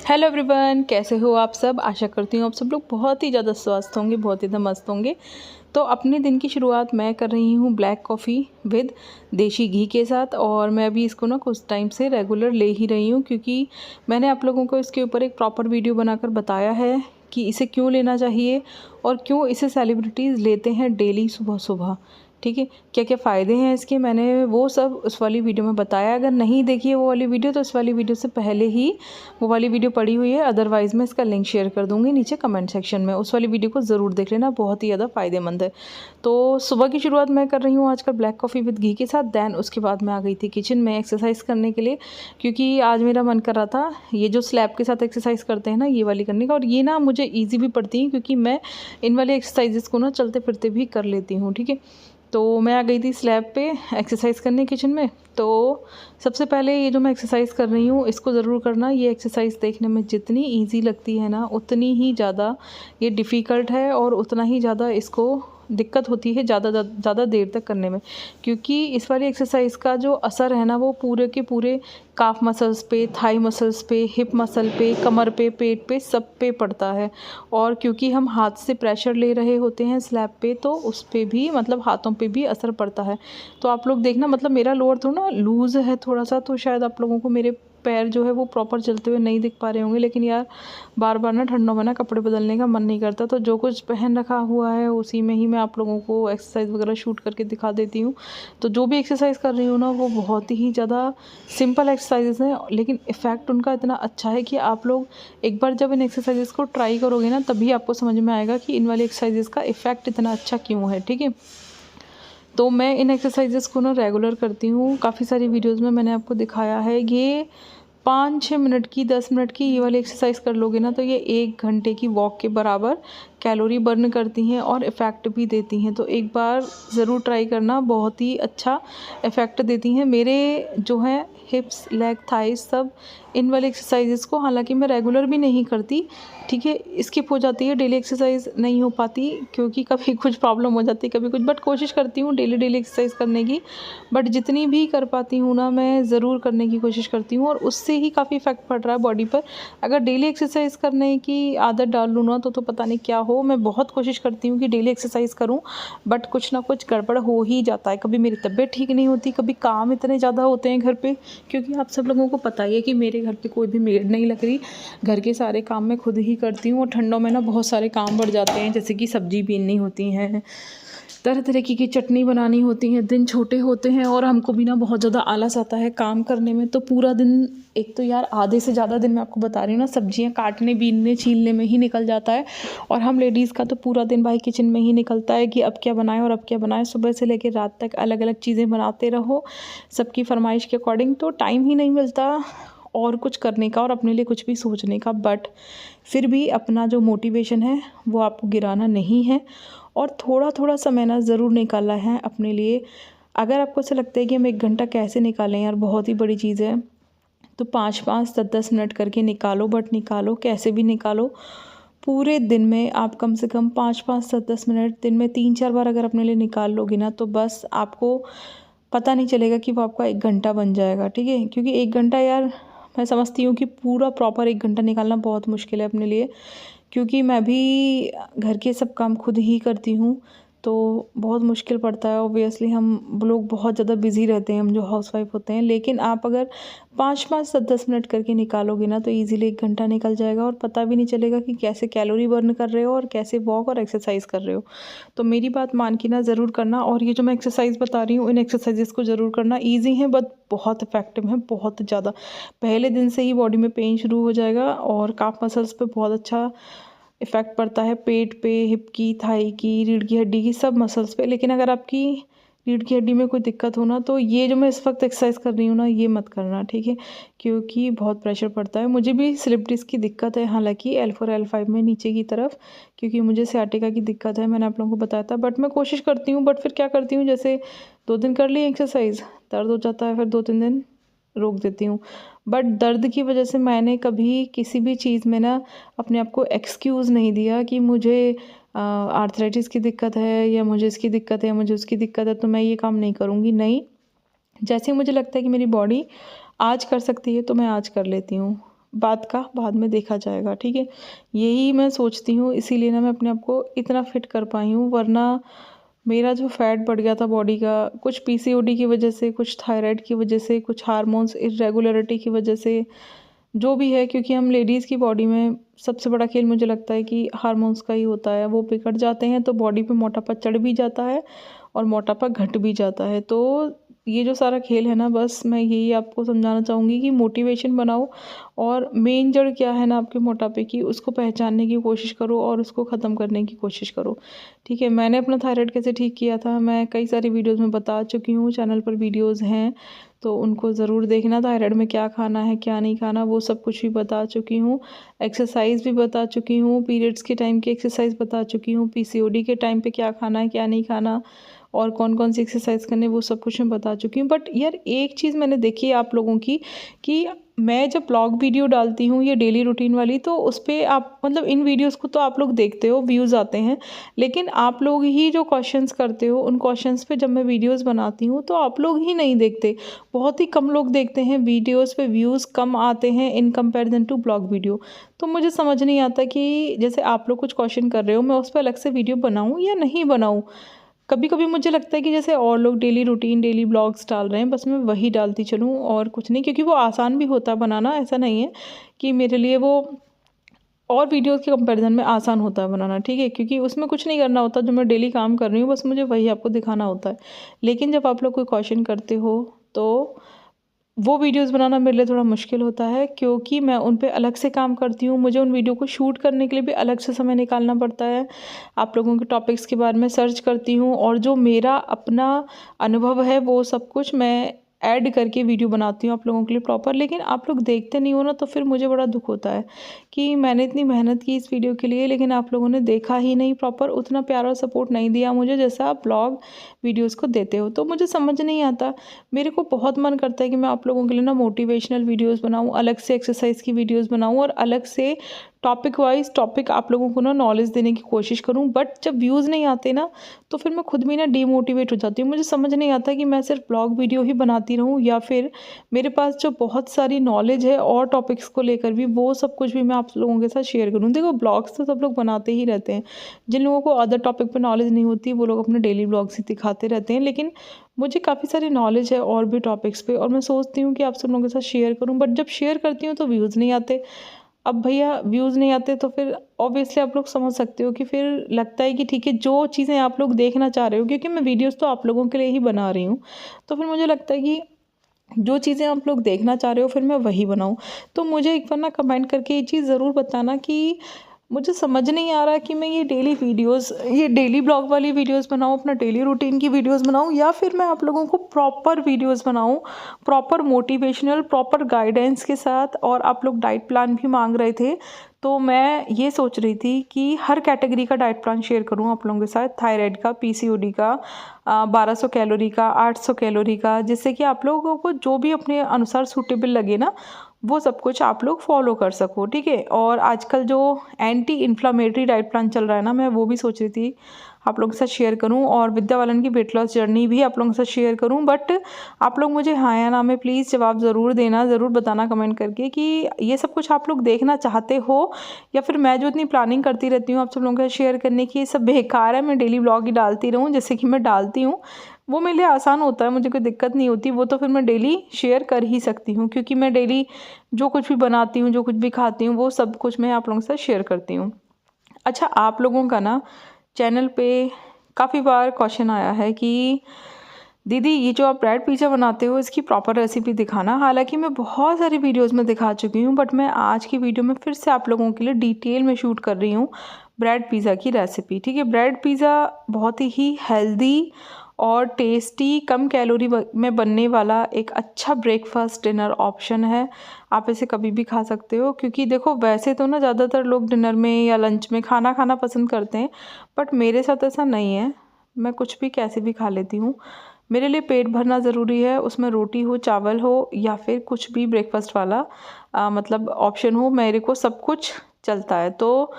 Hello everyone, कैसे हो आप सब। आशा करती हूँ आप सब लोग बहुत ही ज़्यादा स्वस्थ होंगे, बहुत ही ज़्यादा मस्त होंगे। तो अपने दिन की शुरुआत मैं कर रही हूँ ब्लैक कॉफ़ी विद देसी घी के साथ। और मैं अभी इसको ना कुछ टाइम से रेगुलर ले ही रही हूँ, क्योंकि मैंने आप लोगों को इसके ऊपर एक प्रॉपर वीडियो बनाकर बताया है कि इसे क्यों लेना चाहिए और क्यों इसे सेलिब्रिटीज़ लेते हैं डेली सुबह सुबह। ठीक है, क्या क्या फ़ायदे हैं इसके, मैंने वो सब उस वाली वीडियो में बताया। अगर नहीं देखी है वो वाली वीडियो तो इस वाली वीडियो से पहले ही वो वाली वीडियो पड़ी हुई है। अदरवाइज़ मैं इसका लिंक शेयर कर दूँगी नीचे कमेंट सेक्शन में। उस वाली वीडियो को ज़रूर देख लेना, बहुत ही ज़्यादा फ़ायदेमंद है। तो सुबह की शुरुआत मैं कर रही हूँ आजकल ब्लैक कॉफ़ी विद घी के साथ। दैन उसके बाद मैं आ गई थी किचन में एक्सरसाइज करने के लिए, क्योंकि आज मेरा मन कर रहा था ये जो स्लैब के साथ एक्सरसाइज करते हैं ना, ये वाली करने का। और ये ना मुझे ईजी भी पड़ती है, क्योंकि मैं इन वाले एक्सरसाइजेस को ना चलते फिरते भी कर लेती हूँ। ठीक है, तो मैं आ गई थी स्लैब पे एक्सरसाइज करने किचन में। तो सबसे पहले ये जो मैं एक्सरसाइज कर रही हूँ इसको ज़रूर करना। ये एक्सरसाइज देखने में जितनी इजी लगती है ना, उतनी ही ज़्यादा ये डिफ़िकल्ट है और उतना ही ज़्यादा इसको दिक्कत होती है ज़्यादा देर तक करने में। क्योंकि इस वाली एक्सरसाइज का जो असर है ना, वो पूरे के पूरे काफ मसल्स पे, थाई मसल्स पे, हिप मसल पे, कमर पे, पेट पे, सब पे पड़ता है। और क्योंकि हम हाथ से प्रेशर ले रहे होते हैं स्लैब पे, तो उस पे भी मतलब हाथों पे भी असर पड़ता है। तो आप लोग देखना, मतलब मेरा लोअर थोड़ा ना लूज़ है थोड़ा सा, तो शायद आप लोगों को मेरे पैर जो है वो प्रॉपर चलते हुए नहीं दिख पा रहे होंगे। लेकिन यार बार बार ना ठंडों में ना कपड़े बदलने का मन नहीं करता, तो जो कुछ पहन रखा हुआ है उसी में ही मैं आप लोगों को एक्सरसाइज वगैरह शूट करके दिखा देती हूँ। तो जो भी एक्सरसाइज कर रही हूँ ना, वो बहुत ही ज़्यादा सिंपल एक्सरसाइजेस हैं, लेकिन इफ़ेक्ट उनका इतना अच्छा है कि आप लोग एक बार जब इन एक्सरसाइजेस को ट्राई करोगे ना, तभी आपको समझ में आएगा कि इन वाली एक्सरसाइजेस का इफ़ेक्ट इतना अच्छा क्यों है। ठीक है, तो मैं इन एक्सरसाइजेस को ना रेगुलर करती हूँ। काफ़ी सारी वीडियोस में मैंने आपको दिखाया है। ये 5-6 मिनट की, 10 मिनट की ये वाली एक्सरसाइज कर लोगे ना, तो ये 1 घंटे की वॉक के बराबर कैलोरी बर्न करती हैं और इफ़ेक्ट भी देती हैं। तो एक बार ज़रूर ट्राई करना, बहुत ही अच्छा इफ़ेक्ट देती हैं। मेरे जो हैं हिप्स, लेग, थाइस सब इन वाले एक्सरसाइजेस को, हालांकि मैं रेगुलर भी नहीं करती, ठीक है, स्किप हो जाती है, डेली एक्सरसाइज नहीं हो पाती, क्योंकि कभी कुछ प्रॉब्लम हो जाती है, कभी कुछ। बट कोशिश करती हूँ डेली एक्सरसाइज करने की। बट जितनी भी कर पाती हूँ ना, मैं ज़रूर करने की कोशिश करती हूँ, और उससे ही काफ़ी इफेक्ट पड़ रहा है बॉडी पर। अगर डेली एक्सरसाइज करने की आदत डाल लूँ ना, तो पता नहीं क्या हो। मैं बहुत कोशिश करती हूँ कि डेली एक्सरसाइज करूँ, बट कुछ ना कुछ गड़बड़ हो ही जाता है। कभी मेरी तबीयत ठीक नहीं होती, कभी काम इतने ज़्यादा होते हैं घर पे, क्योंकि आप सब लोगों को पता ही है कि मेरे घर पे कोई भी मेड नहीं लग रही। घर के सारे काम मैं खुद ही करती हूँ। और ठंडों में ना बहुत सारे काम बढ़ जाते हैं, जैसे कि सब्जी बीननी होती हैं, तरह तरह की चटनी बनानी होती है, दिन छोटे होते हैं और हमको भी ना बहुत ज़्यादा आलस आता है काम करने में। तो पूरा दिन, एक तो यार आधे से ज़्यादा दिन मैं आपको बता रही हूँ ना, सब्जियां काटने, बीनने, छीलने में ही निकल जाता है। और हम लेडीज़ का तो पूरा दिन भाई किचन में ही निकलता है कि अब क्या बनाएं और अब क्या बनाएं। सुबह से लेकर रात तक अलग अलग चीज़ें बनाते रहो, सबकी फरमाइश के अकॉर्डिंग। तो टाइम ही नहीं मिलता और कुछ करने का और अपने लिए कुछ भी सोचने का। बट फिर भी अपना जो मोटिवेशन है वो आपको गिराना नहीं है, और थोड़ा थोड़ा समय ना ज़रूर निकालना है अपने लिए। अगर आपको ऐसा लगता है कि हम 1 घंटा कैसे निकालें यार, बहुत ही बड़ी चीज़ है, तो 5-5, 10-10 मिनट करके निकालो। बट निकालो, कैसे भी निकालो। पूरे दिन में आप कम से कम 5-5, 10-10 मिनट दिन में 3-4 बार अगर अपने लिए निकाल लोगे ना, तो बस आपको पता नहीं चलेगा कि वो आपका 1 घंटा बन जाएगा। ठीक है, क्योंकि 1 घंटा यार, मैं समझती हूँ कि पूरा प्रॉपर 1 घंटा निकालना बहुत मुश्किल है अपने लिए, क्योंकि मैं भी घर के सब काम खुद ही करती हूँ, तो बहुत मुश्किल पड़ता है। ऑब्वियसली हम लोग बहुत ज़्यादा बिजी रहते हैं, हम जो हाउसवाइफ होते हैं। लेकिन आप अगर 5-5, 10-10 मिनट करके निकालोगे ना, तो ईजिली 1 घंटा निकल जाएगा और पता भी नहीं चलेगा कि कैसे कैलोरी बर्न कर रहे हो और कैसे वॉक और एक्सरसाइज कर रहे हो। तो मेरी बात मान के ना ज़रूर करना। और ये जो मैं एक्सरसाइज बता रही हूँ, इन एक्सरसाइजेस को ज़रूर करना। ईजी हैं बट बहुत इफेक्टिव हैं, बहुत ज़्यादा। पहले दिन से ही बॉडी में पेन शुरू हो जाएगा और काफ मसल्स पे बहुत अच्छा इफ़ेक्ट पड़ता है, पेट पे, हिप की, थाई की, रीढ़ की हड्डी की, सब मसल्स पे। लेकिन अगर आपकी रीढ़ की हड्डी में कोई दिक्कत हो ना, तो ये जो मैं इस वक्त एक्सरसाइज कर रही हूँ ना, ये मत करना। ठीक है, क्योंकि बहुत प्रेशर पड़ता है। मुझे भी स्लिप डिस्क की दिक्कत है, हालांकि L4 L5 में नीचे की तरफ, क्योंकि मुझे सियाटिका की दिक्कत है, मैंने आप लोगों को बताया था। बट मैं कोशिश करती हूँ, बट फिर क्या करती हूँ, जैसे 2 दिन कर ली एक्सरसाइज, दर्द हो जाता है, फिर 2-3 दिन रोक देती हूँ। बट दर्द की वजह से मैंने कभी किसी भी चीज़ में ना अपने आप को एक्सक्यूज़ नहीं दिया कि मुझे आर्थराइटिस की दिक्कत है, या मुझे इसकी दिक्कत है, या मुझे उसकी दिक्कत है, तो मैं ये काम नहीं करूँगी। नहीं, जैसे मुझे लगता है कि मेरी बॉडी आज कर सकती है, तो मैं आज कर लेती हूँ। बात का बाद में देखा जाएगा, ठीक है। यही मैं सोचती हूँ, इसीलिए ना मैं अपने आप को इतना फिट कर पाई हूँ, वरना मेरा जो फैट बढ़ गया था बॉडी का, कुछ पीसीओडी की वजह से, कुछ थायराइड की वजह से, कुछ हार्मोन्स इरेगुलरिटी की वजह से, जो भी है, क्योंकि हम लेडीज़ की बॉडी में सबसे बड़ा खेल मुझे लगता है कि हार्मोन्स का ही होता है। वो बिगड़ जाते हैं तो बॉडी पे मोटापा चढ़ भी जाता है और मोटापा घट भी जाता है। तो ये जो सारा खेल है ना, बस मैं यही आपको समझाना चाहूँगी कि मोटिवेशन बनाओ और मेन जड़ क्या है ना आपके मोटापे की, उसको पहचानने की कोशिश करो और उसको ख़त्म करने की कोशिश करो, ठीक है। मैंने अपना थायराइड कैसे ठीक किया था, मैं कई सारी वीडियोज़ में बता चुकी हूँ, चैनल पर वीडियोज़ हैं, तो उनको ज़रूर देखना। थायराइड में क्या खाना है, क्या नहीं खाना, वो सब कुछ भी बता चुकी हूँ। एक्सरसाइज भी बता चुकी हूँ, पीरियड्स के टाइम की एक्सरसाइज बता चुकी हूँ, पीसीओडी के टाइम पे क्या खाना है, क्या नहीं खाना और कौन कौन सी एक्सरसाइज करनी है, वो सब कुछ मैं बता चुकी हूँ। बट यार एक चीज़ मैंने देखी है आप लोगों की, कि मैं जब ब्लॉग वीडियो डालती हूँ ये डेली रूटीन वाली, तो उस पर आप मतलब इन वीडियोज़ को तो आप लोग देखते हो, व्यूज़ आते हैं, लेकिन आप लोग ही जो क्वेश्चंस करते हो, उन क्वेश्चंस पे जब मैं वीडियोज़ बनाती हूँ तो आप लोग ही नहीं देखते। बहुत ही कम लोग देखते हैं, वीडियोज़ पे व्यूज़ कम आते हैं in comparison to blog video. तो मुझे समझ नहीं आता कि जैसे आप लोग कुछ क्वेश्चन कर रहे हो, मैं उस पर अलग से वीडियो बनाऊँ या नहीं बनाऊँ। कभी कभी मुझे लगता है कि जैसे और लोग डेली रूटीन, डेली ब्लॉग्स डाल रहे हैं, बस मैं वही डालती चलूँ और कुछ नहीं, क्योंकि वो आसान भी होता है बनाना। ऐसा नहीं है कि मेरे लिए वो और वीडियोस के कंपैरिजन में आसान होता है बनाना, ठीक है, क्योंकि उसमें कुछ नहीं करना होता, जो मैं डेली काम कर रही हूँ बस मुझे वही आपको दिखाना होता है। लेकिन जब आप लोग कोई क्वेश्चन करते हो तो वो वीडियोस बनाना मेरे लिए थोड़ा मुश्किल होता है, क्योंकि मैं उन पे अलग से काम करती हूँ, मुझे उन वीडियो को शूट करने के लिए भी अलग से समय निकालना पड़ता है। आप लोगों के टॉपिक्स के बारे में सर्च करती हूँ और जो मेरा अपना अनुभव है वो सब कुछ मैं ऐड करके वीडियो बनाती हूँ आप लोगों के लिए प्रॉपर। लेकिन आप लोग देखते नहीं हो ना, तो फिर मुझे बड़ा दुख होता है कि मैंने इतनी मेहनत की इस वीडियो के लिए, लेकिन आप लोगों ने देखा ही नहीं प्रॉपर, उतना प्यार और सपोर्ट नहीं दिया मुझे जैसा आप ब्लॉग वीडियोज़ को देते हो। तो मुझे समझ नहीं आता, मेरे को बहुत मन करता है कि मैं आप लोगों के लिए ना मोटिवेशनल वीडियोस बनाऊं, अलग से एक्सरसाइज की वीडियोस बनाऊं और अलग से टॉपिक वाइज टॉपिक आप लोगों को ना नॉलेज देने की कोशिश करूं। बट जब व्यूज़ नहीं आते ना, तो फिर मैं खुद भी ना डीमोटिवेट हो जाती हूँ। मुझे समझ नहीं आता कि मैं सिर्फ ब्लॉग वीडियो ही बनाती रहूँ या फिर मेरे पास जो बहुत सारी नॉलेज है और टॉपिक्स को लेकर भी, वो सब कुछ भी मैं आप लोगों के साथ शेयर करूँ। देखो ब्लॉग्स तो सब लोग बनाते ही रहते हैं, जिन लोगों को अदर टॉपिक पर नॉलेज नहीं होती वो लोग अपने डेली ब्लॉग्स ही दिखाते रहते हैं, लेकिन मुझे काफ़ी सारी नॉलेज है और भी टॉपिक्स पे, और मैं सोचती हूँ कि आप सब लोगों के साथ शेयर करूँ। बट जब शेयर करती हूँ तो व्यूज़ नहीं आते। अब भैया व्यूज़ नहीं आते तो फिर ऑब्वियसली आप लोग समझ सकते हो कि फिर लगता है कि ठीक है, जो चीज़ें आप लोग देखना चाह रहे हो, क्योंकि मैं वीडियोज़ तो आप लोगों के लिए ही बना रही हूँ, तो फिर मुझे लगता है कि जो चीज़ें आप लोग देखना चाह रहे हो फिर मैं वही बनाऊँ। तो मुझे एक बार ना कमेंट करके ये चीज़ ज़रूर बताना कि मुझे समझ नहीं आ रहा कि मैं ये डेली वीडियोस, ये डेली ब्लॉग वाली वीडियोस बनाऊँ, अपना डेली रूटीन की वीडियोस बनाऊँ, या फिर मैं आप लोगों को प्रॉपर वीडियोस बनाऊँ, प्रॉपर मोटिवेशनल, प्रॉपर गाइडेंस के साथ। और आप लोग डाइट प्लान भी मांग रहे थे, तो मैं ये सोच रही थी कि हर कैटेगरी का डाइट प्लान शेयर करूँ आप लोगों के साथ, थायराइड का, पीसीओडी का, 1200 कैलोरी का, 800 कैलोरी का, जिससे कि आप लोगों को जो भी अपने अनुसार सूटेबल लगे ना, वो सब कुछ आप लोग फॉलो कर सको, ठीक है। और आजकल जो एंटी इन्फ्लामेटरी डाइट प्लान चल रहा है ना, मैं वो भी सोच रही थी आप लोगों के साथ शेयर करूं, और विद्या बालन की वेट लॉस जर्नी भी आप लोगों के साथ शेयर करूं। बट आप लोग मुझे हाँ या ना में प्लीज़ जवाब ज़रूर देना, ज़रूर बताना कमेंट करके कि ये सब कुछ आप लोग देखना चाहते हो, या फिर मैं जो इतनी प्लानिंग करती रहती हूँ आप सब लोगों के साथ शेयर करने की, ये सब बेकार है, मैं डेली ब्लॉग ही डालती रहूँ जैसे कि मैं डालती हूँ। वो मेरे लिए आसान होता है, मुझे कोई दिक्कत नहीं होती, वो तो फिर मैं डेली शेयर कर ही सकती हूँ, क्योंकि मैं डेली जो कुछ भी बनाती हूँ, जो कुछ भी खाती हूँ, वो सब कुछ मैं आप लोगों के साथ शेयर करती हूँ। अच्छा, आप लोगों का ना चैनल पे काफ़ी बार क्वेश्चन आया है कि दीदी ये जो आप ब्रेड पिज़्ज़ा बनाते हो इसकी प्रॉपर रेसिपी दिखाना। हालांकि मैं बहुत सारी वीडियोस में दिखा चुकी हूँ, बट मैं आज की वीडियो में फिर से आप लोगों के लिए डिटेल में शूट कर रही हूँ ब्रेड पिज़्ज़ा की रेसिपी, ठीक है। ब्रेड पिज़्ज़ा बहुत ही हेल्दी और टेस्टी, कम कैलोरी में बनने वाला एक अच्छा ब्रेकफास्ट डिनर ऑप्शन है। आप इसे कभी भी खा सकते हो, क्योंकि देखो वैसे तो ना ज़्यादातर लोग डिनर में या लंच में खाना खाना पसंद करते हैं, बट मेरे साथ ऐसा नहीं है, मैं कुछ भी कैसे भी खा लेती हूँ। मेरे लिए पेट भरना ज़रूरी है, उसमें रोटी हो, चावल हो, या फिर कुछ भी ब्रेकफास्ट वाला मतलब ऑप्शन हो, मेरे को सब कुछ चलता है। तो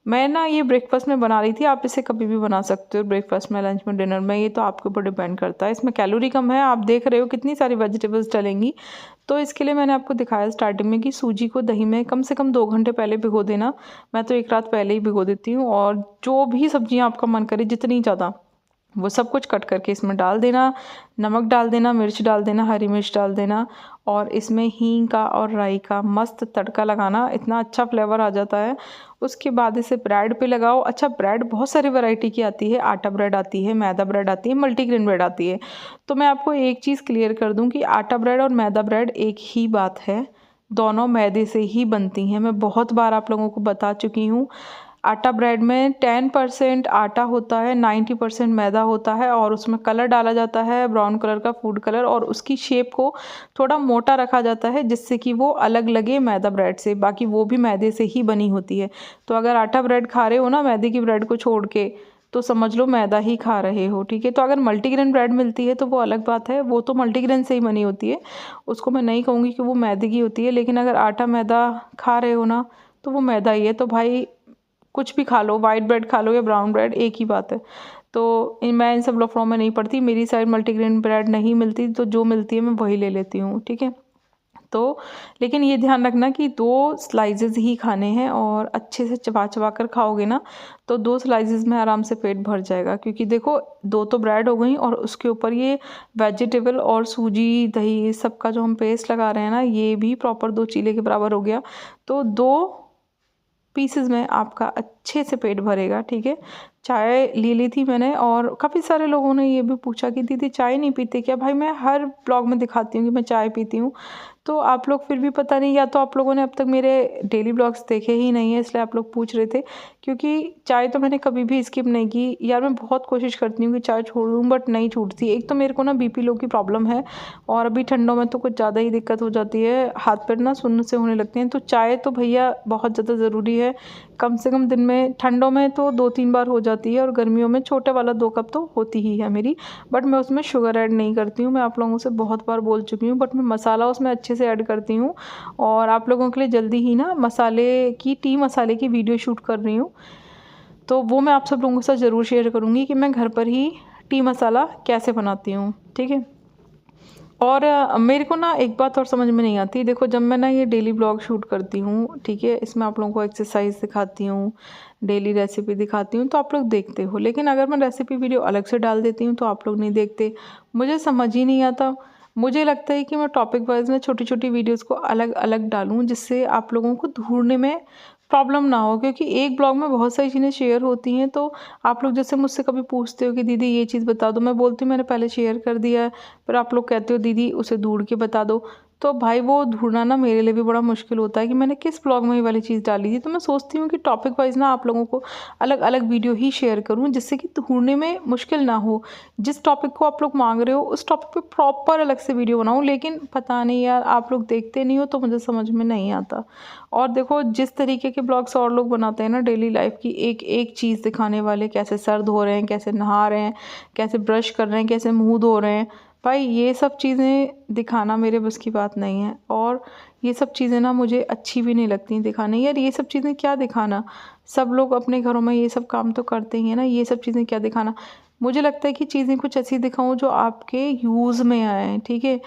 मैं ना ये ब्रेकफास्ट में बना रही थी, आप इसे कभी भी बना सकते हो, ब्रेकफास्ट में, लंच में, डिनर में, ये तो आपके ऊपर डिपेंड करता है। इसमें कैलोरी कम है, आप देख रहे हो कितनी सारी वेजिटेबल्स डलेंगी। तो इसके लिए मैंने आपको दिखाया स्टार्टिंग में कि सूजी को दही में कम से कम 2 घंटे पहले भिगो देना। मैं तो 1 रात पहले ही भिगो देती हूँ। और जो भी सब्जियाँ आपका मन करे जितनी ज़्यादा, वो सब कुछ कट करके इसमें डाल देना। नमक डाल देना, मिर्च डाल देना, हरी मिर्च डाल देना, और इसमें हींग का और राई का मस्त तड़का लगाना, इतना अच्छा फ्लेवर आ जाता है। उसके बाद इसे ब्रेड पे लगाओ। अच्छा, ब्रेड बहुत सारी वैरायटी की आती है, आटा ब्रेड आती है, मैदा ब्रेड आती है, मल्टीग्रेन ब्रेड आती है। तो मैं आपको एक चीज़ क्लियर कर दूं कि आटा ब्रेड और मैदा ब्रेड एक ही बात है, दोनों मैदे से ही बनती हैं। मैं बहुत बार आप लोगों को बता चुकी हूँ। आटा ब्रेड में 10% आटा होता है, 90% मैदा होता है, और उसमें कलर डाला जाता है, ब्राउन कलर का फूड कलर, और उसकी शेप को थोड़ा मोटा रखा जाता है जिससे कि वो अलग लगे मैदा ब्रेड से। बाकी वो भी मैदे से ही बनी होती है। तो अगर आटा ब्रेड खा रहे हो ना मैदे की ब्रेड को छोड़ के, तो समझ लो मैदा ही खा रहे हो, ठीक है। तो अगर मल्टीग्रेन ब्रेड मिलती है तो वो अलग बात है, वो तो मल्टीग्रेन से ही बनी होती है, उसको मैं नहीं कहूँगी कि वो मैदे की होती है। लेकिन अगर आटा मैदा खा रहे हो ना, तो वो मैदा ही है। तो भाई कुछ भी खा लो, वाइट ब्रेड खा लो या ब्राउन ब्रेड, एक ही बात है। तो मैं इन सब लफड़ों में नहीं पड़ती, मेरी साइड मल्टीग्रेन ब्रेड नहीं मिलती, तो जो मिलती है मैं वही ले लेती हूँ, ठीक है। तो लेकिन ये ध्यान रखना कि 2 स्लाइसेस ही खाने हैं, और अच्छे से चबा चबा कर खाओगे ना तो 2 स्लाइसेस में आराम से पेट भर जाएगा। क्योंकि देखो 2 तो ब्रेड हो गई, और उसके ऊपर ये वेजिटेबल और सूजी दही इस सब का जो हम पेस्ट लगा रहे हैं ना, ये भी प्रॉपर 2 चीले के बराबर हो गया। तो 2 पीसेस में आपका अच्छे से पेट भरेगा, ठीक है। चाय ले ली थी मैंने, और काफ़ी सारे लोगों ने ये भी पूछा कि दीदी चाय नहीं पीते क्या? भाई मैं हर ब्लॉग में दिखाती हूँ कि मैं चाय पीती हूँ। तो आप लोग फिर भी पता नहीं, या तो आप लोगों ने अब तक मेरे डेली ब्लॉग्स देखे ही नहीं है इसलिए आप लोग पूछ रहे थे। क्योंकि चाय तो मैंने कभी भी स्किप नहीं की यार। मैं बहुत कोशिश करती हूँ कि चाय छोड़ दूँ, बट नहीं छूटती। एक तो मेरे को ना बीपी लो की प्रॉब्लम है, और अभी ठंडों में तो कुछ ज़्यादा ही दिक्कत हो जाती है, हाथ पैर ना सुन्न से होने लगते हैं। तो चाय तो भैया बहुत ज़्यादा ज़रूरी है। कम से कम दिन में, ठंडों में तो 2-3 बार हो जाती है, और गर्मियों में छोटे वाला 2 कप तो होती ही है मेरी। बट मैं उसमें शुगर ऐड नहीं करती हूँ, मैं आप लोगों से बहुत बार बोल चुकी हूँ। बट मैं मसाला उसमें अच्छे से ऐड करती हूँ, और आप लोगों के लिए जल्दी ही ना टी मसाले की वीडियो शूट कर रही हूँ। तो वो मैं आप सब लोगों के साथ ज़रूर शेयर करूँगी कि मैं घर पर ही टी मसाला कैसे बनाती हूँ, ठीक है। और मेरे को ना एक बात और समझ में नहीं आती। देखो जब मैं ना ये डेली ब्लॉग शूट करती हूँ, ठीक है, इसमें आप लोगों को एक्सरसाइज दिखाती हूँ, डेली रेसिपी दिखाती हूँ, तो आप लोग देखते हो। लेकिन अगर मैं रेसिपी वीडियो अलग से डाल देती हूँ तो आप लोग नहीं देखते। मुझे समझ ही नहीं आता। मुझे लगता है कि मैं टॉपिक वाइज में छोटी छोटी वीडियोज़ को अलग अलग डालूँ, जिससे आप लोगों को ढूंढने में प्रॉब्लम ना हो। क्योंकि एक ब्लॉग में बहुत सारी चीज़ें शेयर होती हैं, तो आप लोग जैसे मुझसे कभी पूछते हो कि दीदी ये चीज़ बता दो, मैं बोलती हूँ मैंने पहले शेयर कर दिया है, फिर आप लोग कहते हो दीदी उसे ढूंढ के बता दो। तो भाई वो ढूंढना ना मेरे लिए भी बड़ा मुश्किल होता है कि मैंने किस ब्लॉग में ये वाली चीज़ डाली थी। तो मैं सोचती हूँ कि टॉपिक वाइज ना आप लोगों को अलग अलग वीडियो ही शेयर करूँ, जिससे कि ढूंढने में मुश्किल ना हो। जिस टॉपिक को आप लोग मांग रहे हो उस टॉपिक पे प्रॉपर अलग से वीडियो बनाऊँ। लेकिन पता नहीं यार, आप लोग देखते नहीं हो तो मुझे समझ में नहीं आता। और देखो जिस तरीके के ब्लॉग्स और लोग बनाते हैं ना, डेली लाइफ की एक एक चीज़ दिखाने वाले, कैसे सर धो रहे हैं, कैसे नहा रहे हैं, कैसे ब्रश कर रहे हैं, कैसे मुंह धो रहे हैं, भाई ये सब चीज़ें दिखाना मेरे बस की बात नहीं है। और ये सब चीज़ें ना मुझे अच्छी भी नहीं लगती दिखाने। यार ये सब चीज़ें क्या दिखाना, सब लोग अपने घरों में ये सब काम तो करते ही हैं ना, ये सब चीज़ें क्या दिखाना। मुझे लगता है कि चीज़ें कुछ ऐसी दिखाऊं जो आपके यूज़ में आए, ठीक है।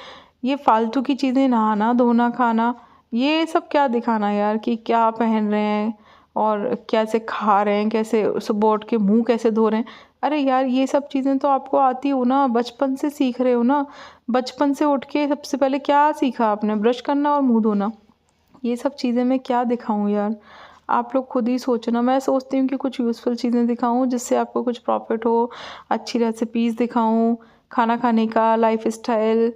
ये फालतू की चीज़ें, नहाना धोना खाना, ये सब क्या दिखाना यार, कि क्या पहन रहे हैं और कैसे खा रहे हैं, कैसे सुबह उठ के मुँह कैसे धो रहे हैं। अरे यार ये सब चीज़ें तो आपको आती हो ना, बचपन से सीख रहे हो ना। बचपन से उठ के सबसे पहले क्या सीखा आपने? ब्रश करना और मुंह धोना। ये सब चीज़ें मैं क्या दिखाऊं यार, आप लोग खुद ही सोचना। मैं सोचती हूँ कि कुछ यूज़फुल चीज़ें दिखाऊं जिससे आपको कुछ प्रॉफिट हो, अच्छी रेसिपीज़ दिखाऊं, खाना खाने का लाइफ स्टाइल,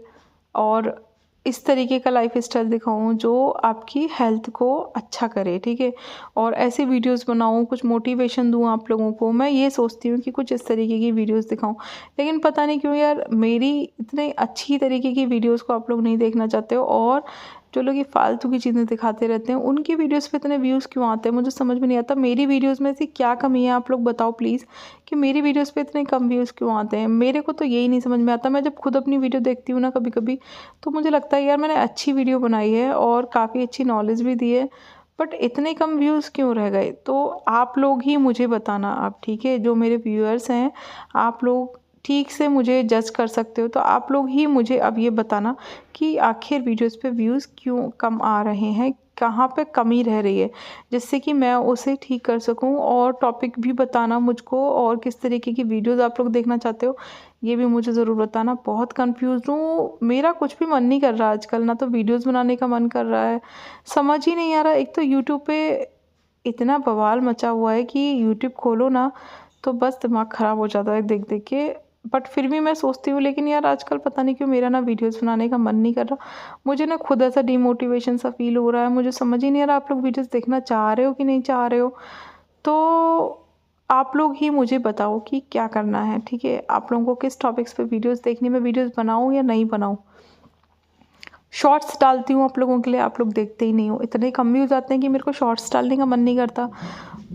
और इस तरीके का लाइफ स्टाइल दिखाऊं जो आपकी हेल्थ को अच्छा करे, ठीक है। और ऐसी वीडियोस बनाऊं, कुछ मोटिवेशन दूं आप लोगों को। मैं ये सोचती हूँ कि कुछ इस तरीके की वीडियोस दिखाऊं। लेकिन पता नहीं क्यों यार, मेरी इतने अच्छी तरीके की वीडियोस को आप लोग नहीं देखना चाहते हो, और जो लोग ये फालतू की चीज़ें दिखाते रहते हैं उनकी वीडियोस पे इतने व्यूज़ क्यों आते हैं, मुझे समझ में नहीं आता। मेरी वीडियोस में ऐसी क्या कमी है, आप लोग बताओ प्लीज़, कि मेरी वीडियोस पे इतने कम व्यूज़ क्यों आते हैं। मेरे को तो यही नहीं समझ में आता। मैं जब खुद अपनी वीडियो देखती हूँ ना कभी कभी, तो मुझे लगता है यार मैंने अच्छी वीडियो बनाई है और काफ़ी अच्छी नॉलेज भी दी है, बट इतने कम व्यूज़ क्यों रह गए? तो आप लोग ही मुझे बताना आप, ठीक है? जो मेरे व्यूअर्स हैं, आप लोग ठीक से मुझे जज कर सकते हो, तो आप लोग ही मुझे अब ये बताना कि आखिर वीडियोस पे व्यूज़ क्यों कम आ रहे हैं, कहाँ पे कमी रह रही है, जिससे कि मैं उसे ठीक कर सकूं। और टॉपिक भी बताना मुझको, और किस तरीके की वीडियोस आप लोग देखना चाहते हो ये भी मुझे ज़रूर बताना। बहुत कंफ्यूज हूँ, मेरा कुछ भी मन नहीं कर रहा आजकल, ना तो वीडियोस बनाने का मन कर रहा है, समझ ही नहीं आ रहा। एक तो यूट्यूब पे इतना बवाल मचा हुआ है कि यूट्यूब खोलो ना तो बस दिमाग ख़राब हो जाता है देख देख के। बट फिर भी मैं सोचती हूँ, लेकिन यार आजकल पता नहीं क्यों मेरा ना वीडियोस बनाने का मन नहीं कर रहा। मुझे ना खुद ऐसा डिमोटिवेशन सा फील हो रहा है, मुझे समझ ही नहीं आ रहा आप लोग वीडियोस देखना चाह रहे हो कि नहीं चाह रहे हो। तो आप लोग ही मुझे बताओ कि क्या करना है, ठीक है? आप लोगों को किस टॉपिक्स पे वीडियोस देखनी, मैं वीडियोस बनाऊँ या नहीं बनाऊँ? शॉर्ट्स डालती हूँ आप लोगों के लिए, आप लोग देखते ही नहीं हो, इतने कम व्यूज़ आते हैं कि मेरे को शॉर्ट्स डालने का मन नहीं करता।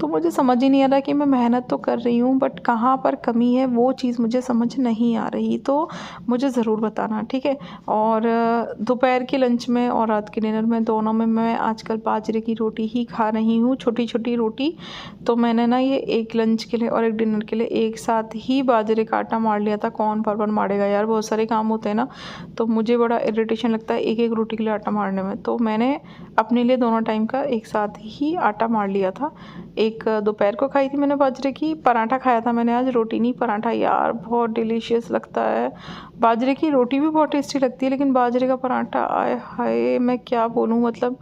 तो मुझे समझ ही नहीं आ रहा कि मैं मेहनत तो कर रही हूँ, बट कहाँ पर कमी है वो चीज़ मुझे समझ नहीं आ रही। तो मुझे ज़रूर बताना, ठीक है? और दोपहर के लंच में और रात के डिनर में, दोनों में मैं आजकल बाजरे की रोटी ही खा रही हूँ, छोटी छोटी रोटी। तो मैंने ना ये एक लंच के लिए और एक डिनर के लिए एक साथ ही बाजरे का आटा मार लिया था। कौन बार मारेगा यार, बहुत सारे काम होते हैं ना, तो मुझे बड़ा इरिटेशन लगता है एक एक रोटी के लिए आटा मारने में। तो मैंने अपने लिए दोनों टाइम का एक साथ ही आटा मार लिया था। एक दोपहर को खाई थी मैंने बाजरे की, पराठा खाया था मैंने आज, रोटी नहीं पराठा। यार बहुत डिलीशियस लगता है, बाजरे की रोटी भी बहुत टेस्टी लगती है, लेकिन बाजरे का पराठा, आय हाय मैं क्या बोलूँ, मतलब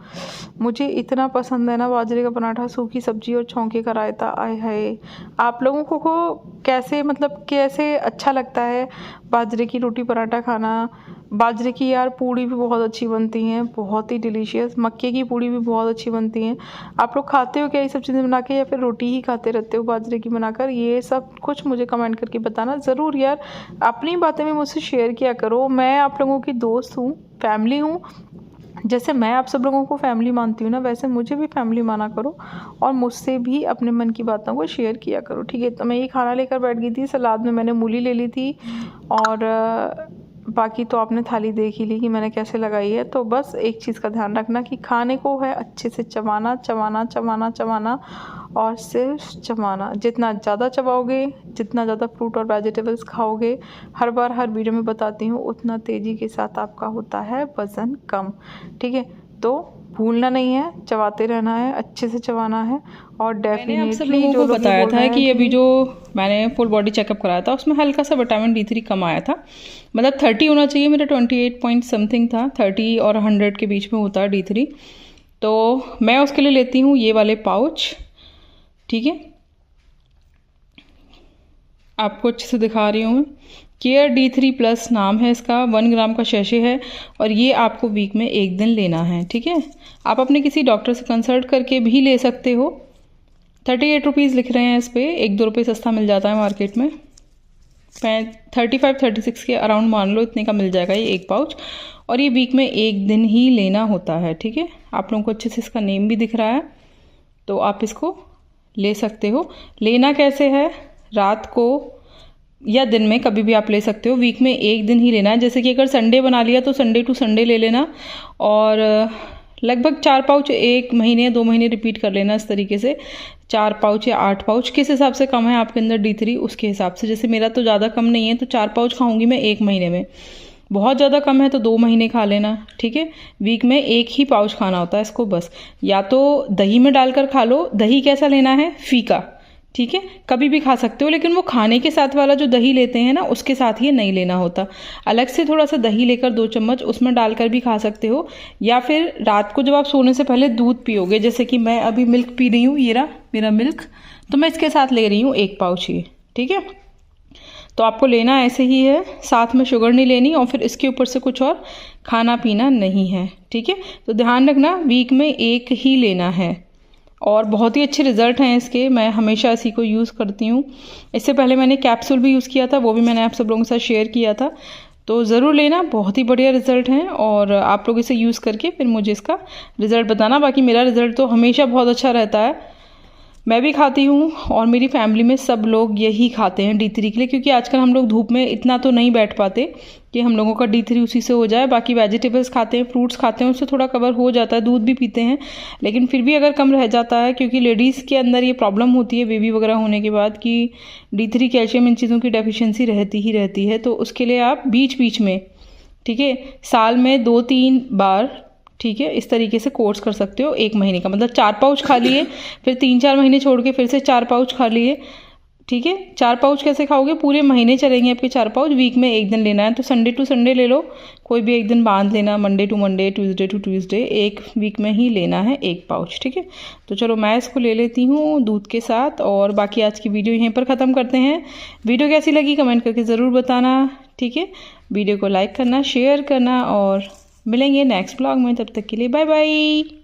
मुझे इतना पसंद है ना बाजरे का पराठा, सूखी सब्जी और छौंके का रायता, आय हाय। आप लोगों को कैसे, मतलब कैसे अच्छा लगता है बाजरे की रोटी पराठा खाना? बाजरे की यार पूड़ी भी बहुत अच्छी बनती हैं, बहुत ही डिलीशियस। मक्के की पूड़ी भी बहुत अच्छी बनती हैं। आप लोग खाते हो क्या ये सब चीज़ें बना के, या फिर रोटी ही खाते रहते हो बाजरे की बनाकर? ये सब कुछ मुझे कमेंट करके बताना ज़रूर यार। अपनी बातें भी मुझसे शेयर किया करो, मैं आप लोगों की दोस्त हूँ, फैमिली हूँ। जैसे मैं आप सब लोगों को फैमिली मानती हूँ ना, वैसे मुझे भी फैमिली माना करो, और मुझसे भी अपने मन की बातों को शेयर किया करो, ठीक है? तो मैं ये खाना लेकर बैठ गई थी, सलाद में मैंने मूली ले ली थी, और बाकी तो आपने थाली देख ही ली कि मैंने कैसे लगाई है। तो बस एक चीज़ का ध्यान रखना कि खाने को है अच्छे से चबाना चबाना चबाना चबाना, और सिर्फ चबाना। जितना ज़्यादा चबाओगे, जितना ज़्यादा फ्रूट और वेजिटेबल्स खाओगे, हर बार हर वीडियो में बताती हूँ, उतना तेज़ी के साथ आपका होता है वज़न कम, ठीक है? तो भूलना नहीं है, चबाते रहना है, अच्छे से चबाना है। और डेफिनेटली मैंने आप सब लोगों को बताया था कि अभी जो मैंने फुल बॉडी चेकअप कराया था उसमें हल्का सा विटामिन D3 कम आया था, मतलब 30 होना चाहिए, मेरा 28 पॉइंट समथिंग था, 30 और 100 के बीच में होता है D3। तो मैं उसके लिए लेती हूँ ये वाले पाउच, ठीक है? आपको अच्छे से दिखा रही हूँ मैं, केयर D3+ नाम है इसका, 1 ग्राम का शैशे है, और ये आपको वीक में एक दिन लेना है, ठीक है? आप अपने किसी डॉक्टर से कंसल्ट करके भी ले सकते हो। 38 रुपीज़ लिख रहे हैं इस पर, 1-2 रुपये सस्ता मिल जाता है मार्केट में। 35-36 के अराउंड मान लो, इतने का मिल जाएगा ये एक पाउच, और ये वीक में एक दिन ही लेना होता है, ठीक है? आप लोगों को अच्छे से इसका नेम भी दिख रहा है, तो आप इसको ले सकते हो। लेना कैसे है, रात को या दिन में कभी भी आप ले सकते हो, वीक में एक दिन ही लेना है। जैसे कि अगर संडे बना लिया तो संडे टू संडे ले लेना, और लगभग 4 पाउच 1 महीने 2 महीने रिपीट कर लेना इस तरीके से। 4 पाउच या 8 पाउच, किस हिसाब से कम है आपके अंदर D3 उसके हिसाब से। जैसे मेरा तो ज़्यादा कम नहीं है, तो 4 पाउच खाऊंगी मैं 1 महीने में। बहुत ज़्यादा कम है तो 2 महीने खा लेना, ठीक है? वीक में 1 ही पाउच खाना होता है इसको बस। या तो दही में डालकर खा लो, दही कैसा लेना है, फीका, ठीक है? कभी भी खा सकते हो, लेकिन वो खाने के साथ वाला जो दही लेते हैं ना, उसके साथ ये नहीं लेना होता। अलग से थोड़ा सा दही लेकर 2 चम्मच उसमें डालकर भी खा सकते हो। या फिर रात को जब आप सोने से पहले दूध पियोगे, जैसे कि मैं अभी मिल्क पी रही हूँ, ये रहा मेरा मिल्क, तो मैं इसके साथ ले रही हूँ 1 पाउच ये, ठीक है? तो आपको लेना ऐसे ही है, साथ में शुगर नहीं लेनी, और फिर इसके ऊपर से कुछ और खाना पीना नहीं है, ठीक है? तो ध्यान रखना, वीक में 1 ही लेना है, और बहुत ही अच्छे रिज़ल्ट हैं इसके। मैं हमेशा इसी को यूज़ करती हूँ। इससे पहले मैंने कैप्सूल भी यूज़ किया था, वो भी मैंने आप सब लोगों के साथ शेयर किया था, तो ज़रूर लेना, बहुत ही बढ़िया रिज़ल्ट हैं। और आप लोग इसे यूज़ करके फिर मुझे इसका रिज़ल्ट बताना। बाकी मेरा रिज़ल्ट तो हमेशा बहुत अच्छा रहता है, मैं भी खाती हूँ और मेरी फैमिली में सब लोग यही खाते हैं D3 के लिए, क्योंकि आजकल हम लोग धूप में इतना तो नहीं बैठ पाते कि हम लोगों का D3 उसी से हो जाए। बाकी वेजिटेबल्स खाते हैं, फ्रूट्स खाते हैं, उससे थोड़ा कवर हो जाता है, दूध भी पीते हैं, लेकिन फिर भी अगर कम रह जाता है, क्योंकि लेडीज़ के अंदर ये प्रॉब्लम होती है बेबी वगैरह होने के बाद कि D3 कैल्शियम इन चीज़ों की डेफिशिएंसी रहती ही रहती है। तो उसके लिए आप बीच बीच में, ठीक है, साल में 2-3 बार, ठीक है, इस तरीके से कोर्स कर सकते हो। 1 महीने का मतलब 4 पाउच खा लिए, फिर 3-4 महीने छोड़ के फिर से 4 पाउच खा लिए, ठीक है। 4 पाउच कैसे खाओगे, पूरे महीने चलेंगे आपके 4 पाउच। वीक में 1 दिन लेना है, तो संडे टू संडे ले लो, कोई भी एक दिन बांध लेना, Monday to Monday, Tuesday to Tuesday, एक वीक में ही लेना है 1 पाउच, ठीक है। तो चलो मैं इसको ले लेती हूँ दूध के साथ, और बाकी आज की वीडियो यहीं पर ख़त्म करते हैं। वीडियो कैसी लगी कमेंट करके ज़रूर बताना, ठीक है। वीडियो को लाइक करना, शेयर करना, और मिलेंगे नेक्स्ट ब्लॉग में। तब तक के लिए बाय बाय।